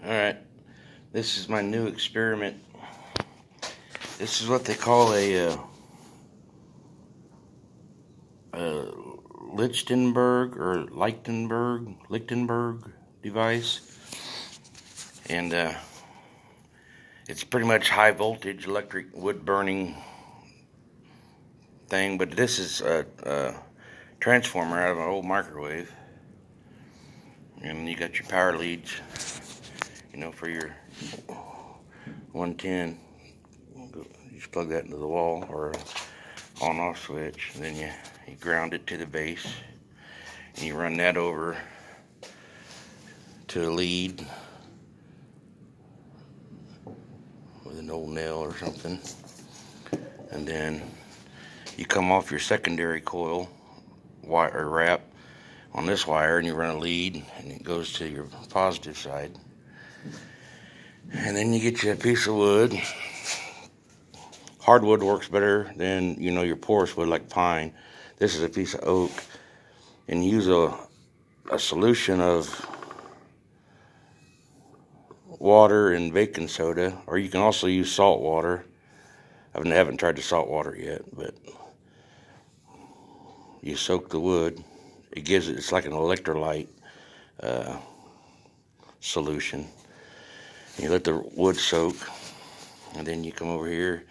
Alright, this is my new experiment. This is what they call a Lichtenberg device. And it's pretty much high voltage electric wood burning thing, but this is a transformer out of an old microwave. And you got your power leads, for your 110. You just plug that into the wall or on-off switch, and then you ground it to the base, and you run that over to a lead with an old nail or something, and then you come off your secondary coil wire wrap on this wire, and you run a lead, and it goes to your positive side. And then you get you a piece of wood. Hardwood works better than your porous wood like pine. This is a piece of oak, and use a solution of water and baking soda, or you can also use salt water. I haven't tried the salt water yet, but you soak the wood. It's like an electrolyte solution. You let the wood soak, and then you come over here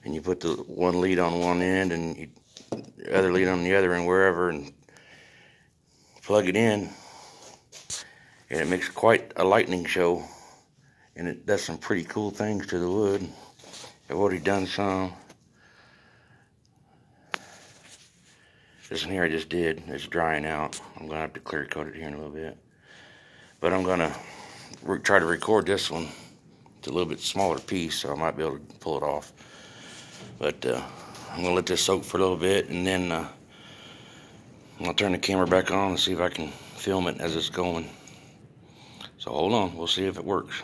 and you put the one lead on one end and the other lead on the other, and wherever, and plug it in, and it makes quite a lightning show, and it does some pretty cool things to the wood. I've already done some. This one here I just did. It's drying out. I'm gonna have to clear coat it here in a little bit, but I'm gonna try to record this one. It's a little bit smaller piece, so I might be able to pull it off. But I'm gonna let this soak for a little bit, and then I'll turn the camera back on and see if I can film it as it's going. So hold on, we'll see if it works.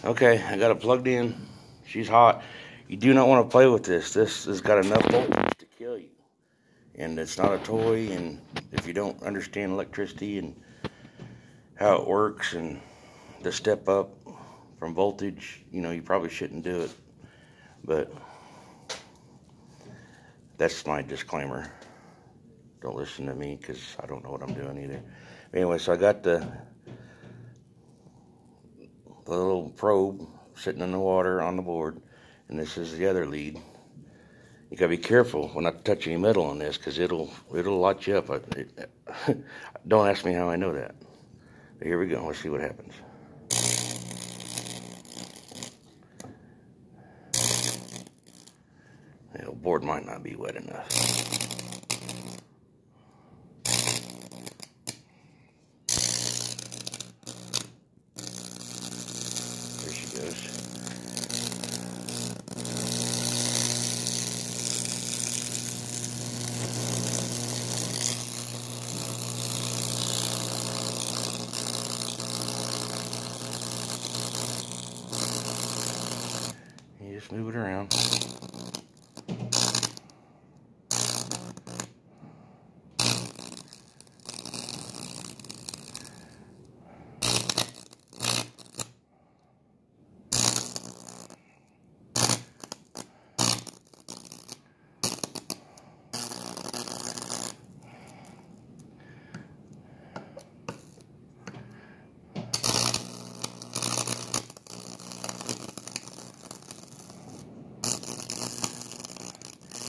Okay, I got it plugged in. She's hot. You do not want to play with this. This has got enough voltage to kill you, and it's not a toy. And if you don't understand electricity and how it works and the step up from voltage, you probably shouldn't do it. But that's my disclaimer. Don't listen to me, because I don't know what I'm doing either. Anyway, so I got the little probe sitting in the water on the board, and this is the other lead. You gotta be careful when not to touch any metal on this, because it'll light you up. Don't ask me how I know that. But here we go. Let's see what happens. The board might not be wet enough. There she goes. You just move it around.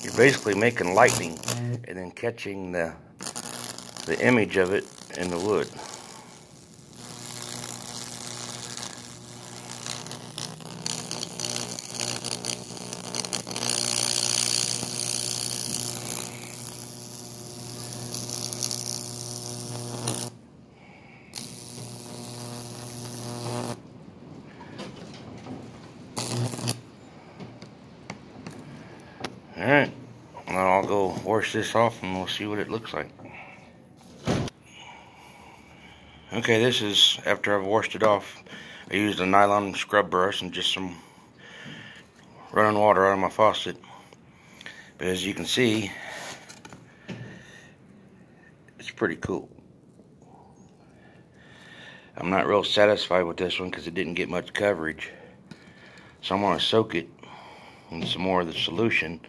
You're basically making lightning and then catching the image of it in the wood. Alright, now I'll go wash this off and we'll see what it looks like. Okay, this is after I've washed it off. I used a nylon scrub brush and just some running water out of my faucet. But as you can see, it's pretty cool. I'm not real satisfied with this one because it didn't get much coverage. So I'm going to soak it in some more of the solution,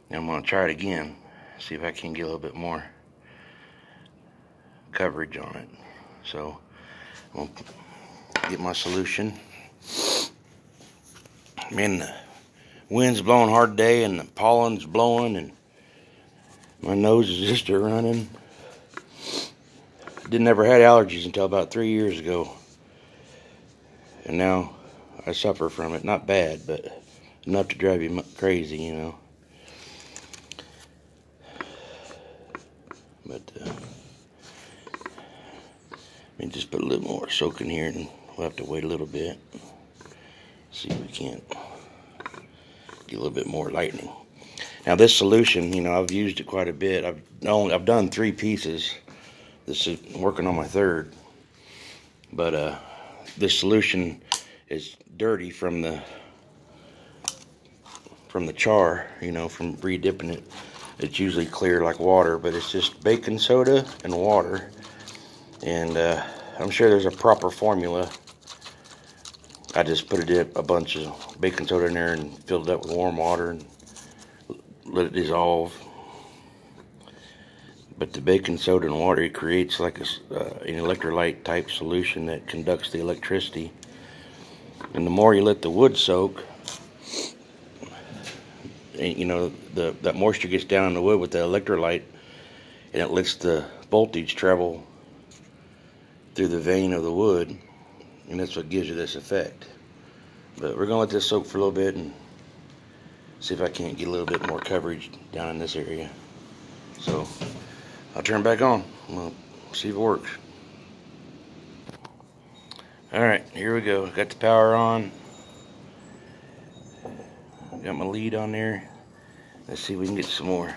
and I'm going to try it again, see if I can get a little bit more coverage on it. So I'm going to get my solution. Man, the wind's blowing hard today, and the pollen's blowing, and my nose is just running. Didn't ever had allergies until about 3 years ago, and now I suffer from it. Not bad, but enough to drive you crazy, you know. But let me just put a little more soak in here, and we'll have to wait a little bit. See if we can't get a little bit more lightning. Now this solution, you know, I've used it quite a bit. I've done 3 pieces. This is working on my 3rd. But this solution is dirty from the char, you know, from re-dipping it. It's usually clear like water, but it's just baking soda and water. And I'm sure there's a proper formula. I just put a bunch of baking soda in there and filled it up with warm water and let it dissolve. But the baking soda and water, it creates like an electrolyte type solution that conducts the electricity. And the more you let the wood soak, you know, that moisture gets down in the wood with the electrolyte, and it lets the voltage travel through the vein of the wood, and that's what gives you this effect. But we're gonna let this soak for a little bit and see if I can't get a little bit more coverage down in this area. So I'll turn it back on. We'll see if it works. Alright, here we go. Got the power on. Got my lead on there. Let's see if we can get some more.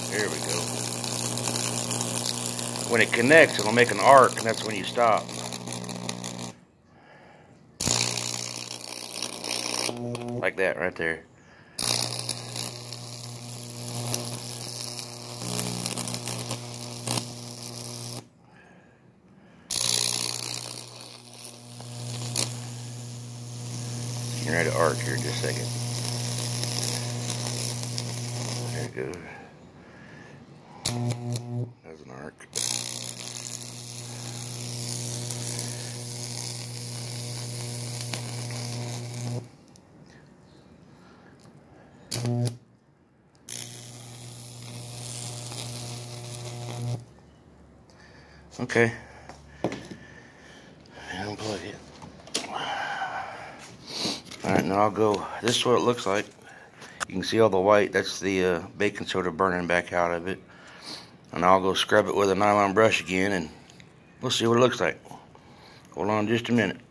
There we go. When it connects, it'll make an arc, and that's when you stop. Like that right there. You're ready to arc here in just a second. There it goes. That's an arc. Okay. Unplug it. Alright, now I'll go. This is what it looks like. You can see all the white. That's the baking soda burning back out of it. And I'll go scrub it with a nylon brush again, and we'll see what it looks like. Hold on just a minute.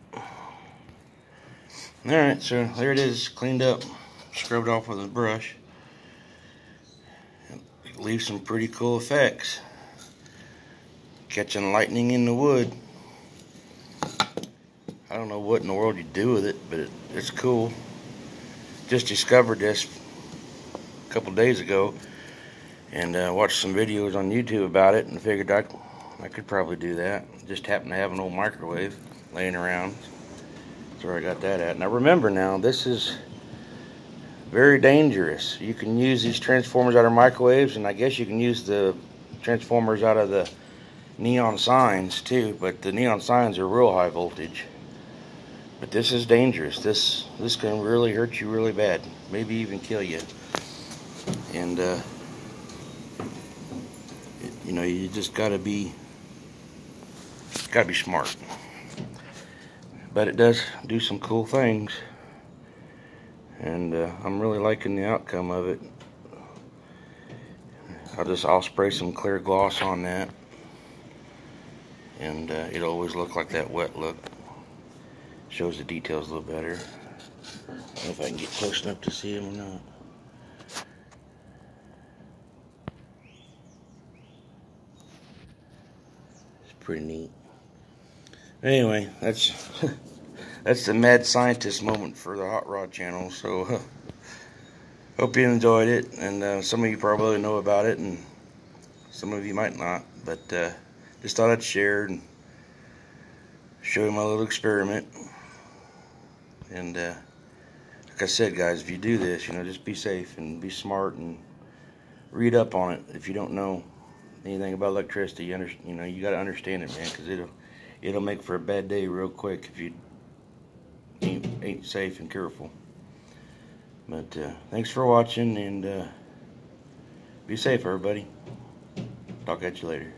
Alright, so there it is, cleaned up, scrubbed off with a brush. It leaves some pretty cool effects. Catching lightning in the wood. I don't know what in the world you do with it, but it's cool. Just discovered this a couple days ago, and watched some videos on YouTube about it, and figured I could probably do that. Just happened to have an old microwave laying around. That's where I got that at. Now remember, now this is very dangerous. You can use these transformers out of microwaves, and I guess you can use the transformers out of the neon signs too, but the neon signs are real high voltage. But this is dangerous. This can really hurt you really bad, maybe even kill you. And you know, you just gotta be smart. But it does do some cool things, and I'm really liking the outcome of it. I'll spray some clear gloss on that, and it'll always look like that wet look. Shows the details a little better. I don't know if I can get close enough to see them or not. It's pretty neat. Anyway, that's that's the mad scientist moment for the Hot Rod channel. So Hope you enjoyed it, and some of you probably know about it, and some of you might not. But just thought I'd share and show you my little experiment. And like I said, guys, if you do this, just be safe and be smart and read up on it. If you don't know anything about electricity, you got to understand it, man, because it'll make for a bad day real quick if you ain't safe and careful. But thanks for watching, and be safe, everybody. Talk at you later.